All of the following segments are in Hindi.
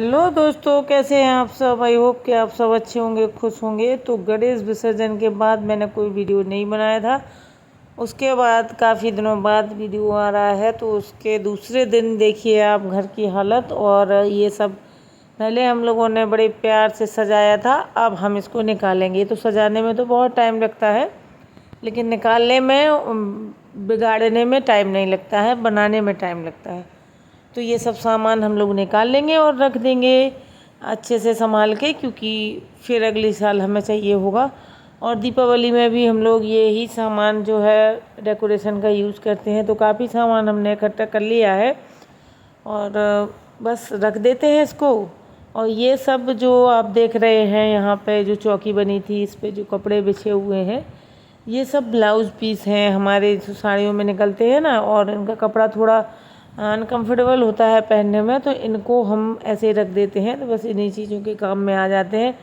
हेलो दोस्तों, कैसे हैं आप सब। आई होप कि आप सब अच्छे होंगे, खुश होंगे। तो गणेश विसर्जन के बाद मैंने कोई वीडियो नहीं बनाया था। उसके बाद काफ़ी दिनों बाद वीडियो आ रहा है। तो उसके दूसरे दिन देखिए आप घर की हालत। और ये सब पहले हम लोगों ने बड़े प्यार से सजाया था, अब हम इसको निकालेंगे। तो सजाने में तो बहुत टाइम लगता है, लेकिन निकालने में बिगाड़ने में टाइम नहीं लगता है, बनाने में टाइम लगता है। तो ये सब सामान हम लोग निकाल लेंगे और रख देंगे अच्छे से संभाल के, क्योंकि फिर अगले साल हमें चाहिए होगा। और दीपावली में भी हम लोग ये ही सामान जो है डेकोरेशन का यूज़ करते हैं। तो काफ़ी सामान हमने इकट्ठा कर लिया है और बस रख देते हैं इसको। और ये सब जो आप देख रहे हैं यहाँ पे जो चौकी बनी थी, इस पे जो कपड़े बिछे हुए हैं, ये सब ब्लाउज़ पीस हैं हमारे जो साड़ियों में निकलते हैं ना। और इनका कपड़ा थोड़ा अनकम्फर्टेबल होता है पहनने में, तो इनको हम ऐसे ही रख देते हैं। तो बस इन्हीं चीज़ों के काम में आ जाते हैं,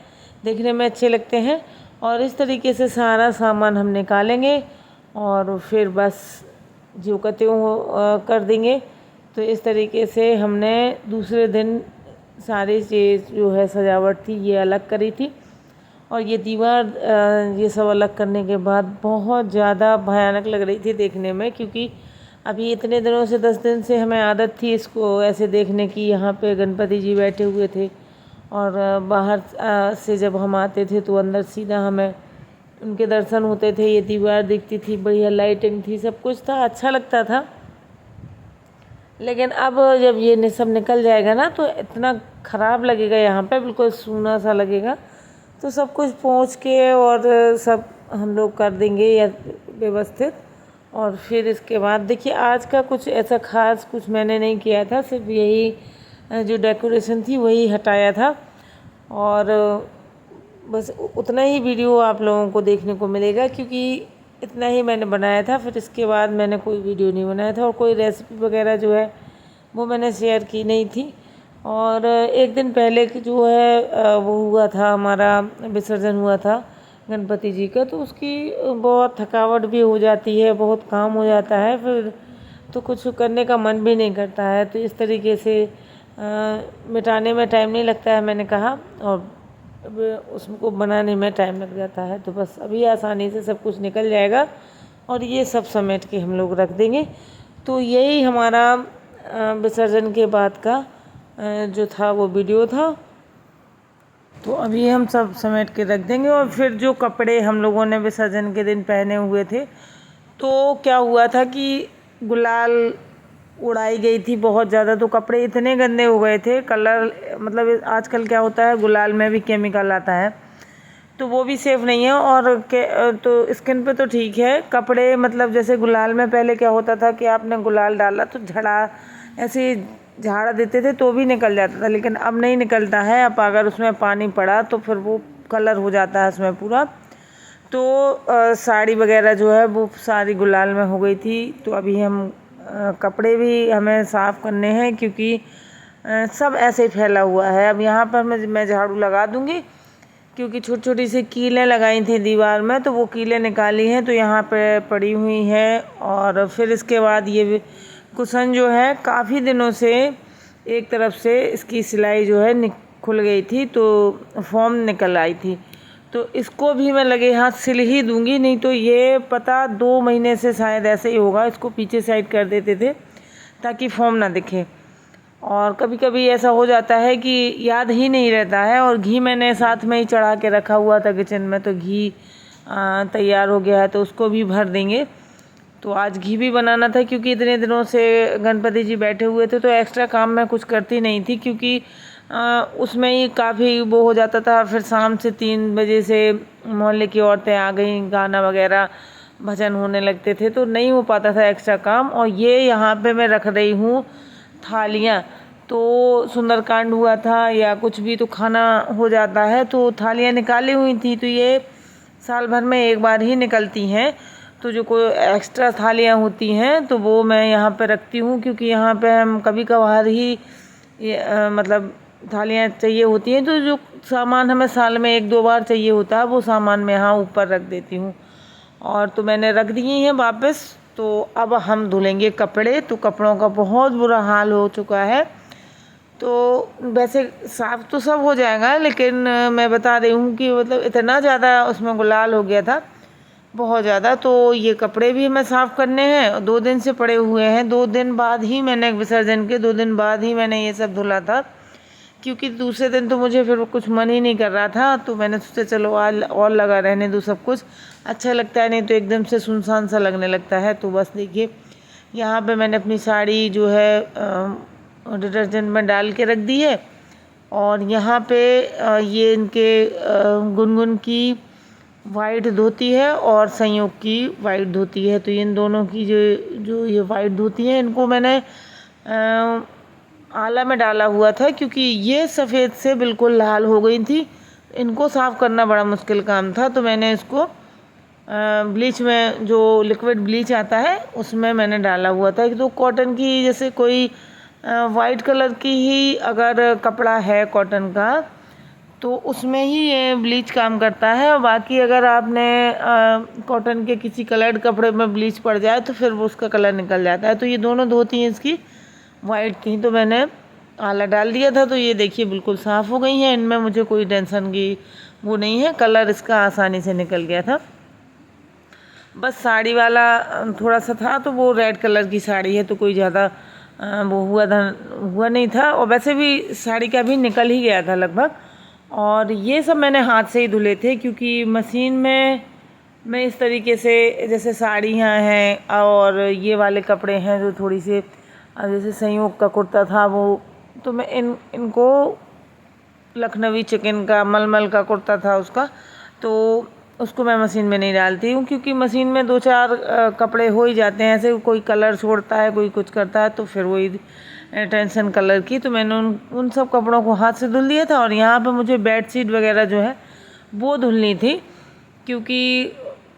देखने में अच्छे लगते हैं। और इस तरीके से सारा सामान हम निकालेंगे और फिर बस जो कहते हो कर देंगे। तो इस तरीके से हमने दूसरे दिन सारी चीज़ जो है सजावट थी ये अलग करी थी। और ये दीवार ये सब अलग करने के बाद बहुत ज़्यादा भयानक लग रही थी देखने में, क्योंकि अभी इतने दिनों से 10 दिन से हमें आदत थी इसको ऐसे देखने की। यहाँ पे गणपति जी बैठे हुए थे और बाहर से जब हम आते थे तो अंदर सीधा हमें उनके दर्शन होते थे। ये दीवार दिखती थी, बढ़िया लाइटिंग थी, सब कुछ था, अच्छा लगता था। लेकिन अब जब ये सब निकल जाएगा ना तो इतना ख़राब लगेगा, यहाँ पे बिल्कुल सूना सा लगेगा। तो सब कुछ पोंछ के और सब हम लोग कर देंगे या व्यवस्थित। और फिर इसके बाद देखिए आज का कुछ ऐसा ख़ास कुछ मैंने नहीं किया था, सिर्फ यही जो डेकोरेशन थी वही हटाया था। और बस उतना ही वीडियो आप लोगों को देखने को मिलेगा, क्योंकि इतना ही मैंने बनाया था। फिर इसके बाद मैंने कोई वीडियो नहीं बनाया था और कोई रेसिपी वगैरह जो है वो मैंने शेयर की नहीं थी। और एक दिन पहले की जो है वो हुआ था, हमारा विसर्जन हुआ था गणपति जी का। तो उसकी बहुत थकावट भी हो जाती है, बहुत काम हो जाता है, फिर तो कुछ करने का मन भी नहीं करता है। तो इस तरीके से मिटाने में टाइम नहीं लगता है, मैंने कहा, और उसको बनाने में टाइम लग जाता है। तो बस अभी आसानी से सब कुछ निकल जाएगा और ये सब समेट के हम लोग रख देंगे। तो यही हमारा विसर्जन के बाद का जो था वो वीडियो था। तो अभी हम सब समेट के रख देंगे। और फिर जो कपड़े हम लोगों ने विसर्जन के दिन पहने हुए थे, तो क्या हुआ था कि गुलाल उड़ाई गई थी बहुत ज़्यादा। तो कपड़े इतने गंदे हो गए थे, कलर मतलब आजकल क्या होता है गुलाल में भी केमिकल आता है, तो वो भी सेफ़ नहीं है। और तो स्किन पे तो ठीक है, कपड़े मतलब जैसे गुलाल में पहले क्या होता था कि आपने गुलाल डाला तो झड़ा ऐसे झाड़ देते थे तो भी निकल जाता था, लेकिन अब नहीं निकलता है। अब अगर उसमें पानी पड़ा तो फिर वो कलर हो जाता है उसमें पूरा। तो साड़ी वगैरह जो है वो सारी गुलाल में हो गई थी। तो अभी हम कपड़े भी हमें साफ़ करने हैं, क्योंकि सब ऐसे ही फैला हुआ है। अब यहाँ पर मैं झाड़ू लगा दूँगी, क्योंकि छोटी छोटी सी कीलें लगाई थी दीवार में, तो वो कीलें निकाली हैं तो यहाँ पे पड़ी हुई हैं। और फिर इसके बाद ये कुशन जो है काफ़ी दिनों से एक तरफ से इसकी सिलाई जो है खुल गई थी, तो फॉर्म निकल आई थी। तो इसको भी मैं लगे हाथ सिल ही दूंगी, नहीं तो ये पता 2 महीने से शायद ऐसे ही होगा। इसको पीछे साइड कर देते थे ताकि फॉर्म ना दिखे। और कभी कभी ऐसा हो जाता है कि याद ही नहीं रहता है। और घी मैंने साथ में ही चढ़ा के रखा हुआ था किचन में, तो घी तैयार हो गया है, तो उसको भी भर देंगे। तो आज घी भी बनाना था, क्योंकि इतने दिनों से गणपति जी बैठे हुए थे तो एक्स्ट्रा काम मैं कुछ करती नहीं थी, क्योंकि उसमें ही काफ़ी वो हो जाता था। फिर शाम से 3 बजे से मोहल्ले की औरतें आ गई, गाना वगैरह भजन होने लगते थे, तो नहीं हो पाता था एक्स्ट्रा काम। और ये यहाँ पे मैं रख रही हूँ थालियाँ। तो सुंदरकांड हुआ था या कुछ भी तो खाना हो जाता है, तो थालियाँ निकाली हुई थी। तो ये साल भर में एक बार ही निकलती हैं, तो जो कोई एक्स्ट्रा थालियाँ होती हैं तो वो मैं यहाँ पे रखती हूँ, क्योंकि यहाँ पे हम कभी कभार ही मतलब थालियाँ चाहिए होती हैं। तो जो सामान हमें साल में 1-2 बार चाहिए होता है वो सामान मैं यहाँ ऊपर रख देती हूँ। और तो मैंने रख दिए हैं वापस। तो अब हम धुलेंगे कपड़े। तो कपड़ों का बहुत बुरा हाल हो चुका है, तो वैसे साफ़ तो सब हो जाएगा, लेकिन मैं बता रही हूँ कि मतलब इतना ज़्यादा उसमें गुलाल हो गया था, बहुत ज़्यादा। तो ये कपड़े भी हमें साफ़ करने हैं, 2 दिन से पड़े हुए हैं। 2 दिन बाद ही मैंने विसर्जन के 2 दिन बाद ही मैंने ये सब धुला था, क्योंकि दूसरे दिन तो मुझे फिर कुछ मन ही नहीं कर रहा था। तो मैंने सोचा चलो आज और लगा रहने दो, सब कुछ अच्छा लगता है, नहीं तो एकदम से सुनसान सा लगने लगता है। तो बस देखिए, यहाँ पे मैंने अपनी साड़ी जो है डिटर्जेंट में डाल के रख दी है, और यहाँ पे ये इनके गुनगुन की वाइट धोती है और संयोग की वाइट धोती है। तो इन दोनों की जो ये वाइट धोती है, इनको मैंने आला में डाला हुआ था, क्योंकि ये सफ़ेद से बिल्कुल लाल हो गई थी। इनको साफ़ करना बड़ा मुश्किल काम था। तो मैंने इसको ब्लीच में, जो लिक्विड ब्लीच आता है, उसमें मैंने डाला हुआ था। तो कॉटन की, जैसे कोई वाइट कलर की ही अगर कपड़ा है कॉटन का, तो उसमें ही ये ब्लीच काम करता है। और बाकी अगर आपने कॉटन के किसी कलर्ड कपड़े में ब्लीच पड़ जाए तो फिर वो उसका कलर निकल जाता है। तो ये दोनों धोती हैं इसकी वाइट थी, तो मैंने आला डाल दिया था। तो ये देखिए बिल्कुल साफ़ हो गई हैं, इनमें मुझे कोई टेंशन की वो नहीं है, कलर इसका आसानी से निकल गया था। बस साड़ी वाला थोड़ा सा था, तो वो रेड कलर की साड़ी है, तो कोई ज़्यादा वो हुआ नहीं था। और वैसे भी साड़ी का भी निकल ही गया था लगभग। और ये सब मैंने हाथ से ही धुले थे, क्योंकि मशीन में मैं इस तरीके से, जैसे साड़ियाँ हैं और ये वाले कपड़े हैं जो थोड़ी से, जैसे संयोग का कुर्ता था वो, तो मैं इनको लखनवी चिकन का मलमल का कुर्ता था उसका, तो उसको मैं मशीन में नहीं डालती हूँ, क्योंकि मशीन में 2-4 कपड़े हो ही जाते हैं ऐसे, कोई कलर छोड़ता है, कोई कुछ करता है, तो फिर वही टेंशन कलर की। तो मैंने उन सब कपड़ों को हाथ से धुल दिया था। और यहाँ पे मुझे बेडशीट वगैरह जो है वो धुलनी थी, क्योंकि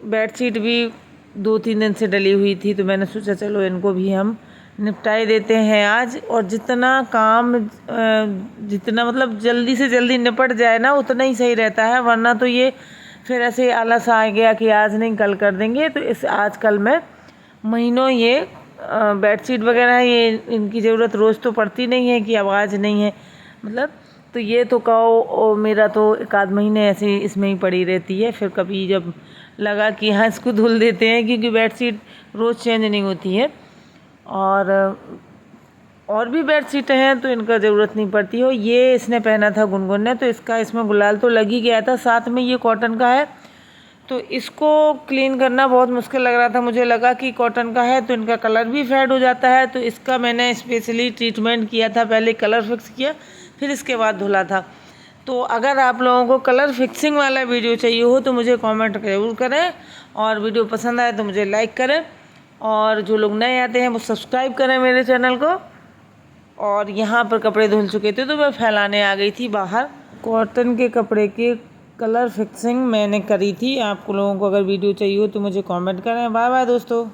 बेडशीट भी 2-3 दिन से डली हुई थी। तो मैंने सोचा चलो इनको भी हम निपटाई देते हैं आज। और जितना काम जितना मतलब जल्दी से जल्दी निपट जाए ना, उतना ही सही रहता है, वरना तो ये फिर ऐसे आलस आ गया कि आज नहीं कल कर देंगे। तो इस आज कल में महीनों ये बेडशीट वगैरह ये इनकी ज़रूरत रोज़ तो पड़ती नहीं है कि आवाज़ नहीं है मतलब। तो ये तो कहो मेरा तो 1-आध महीने ऐसे इसमें ही पड़ी रहती है। फिर कभी जब लगा कि हाँ इसको धुल देते हैं, क्योंकि बेडशीट रोज़ चेंज नहीं होती है। और भी बेडशीटें हैं तो इनका ज़रूरत नहीं पड़ती हो। ये इसने पहना था गुनगुन ने, तो इसमें गुलाल तो लग ही गया था। साथ में ये कॉटन का है, तो इसको क्लीन करना बहुत मुश्किल लग रहा था। मुझे लगा कि कॉटन का है तो इनका कलर भी फेड हो जाता है, तो इसका मैंने स्पेशली ट्रीटमेंट किया था। पहले कलर फिक्स किया, फिर इसके बाद धुला था। तो अगर आप लोगों को कलर फिक्सिंग वाला वीडियो चाहिए हो तो मुझे कमेंट ज़रूर करें, और वीडियो पसंद आए तो मुझे लाइक करें, और जो लोग नए आते हैं वो सब्सक्राइब करें मेरे चैनल को। और यहाँ पर कपड़े धुल चुके थे तो मैं फैलाने आ गई थी बाहर। कॉटन के कपड़े के कलर फिक्सिंग मैंने करी थी। आप लोगों को अगर वीडियो चाहिए हो तो मुझे कमेंट करें। बाय बाय दोस्तों।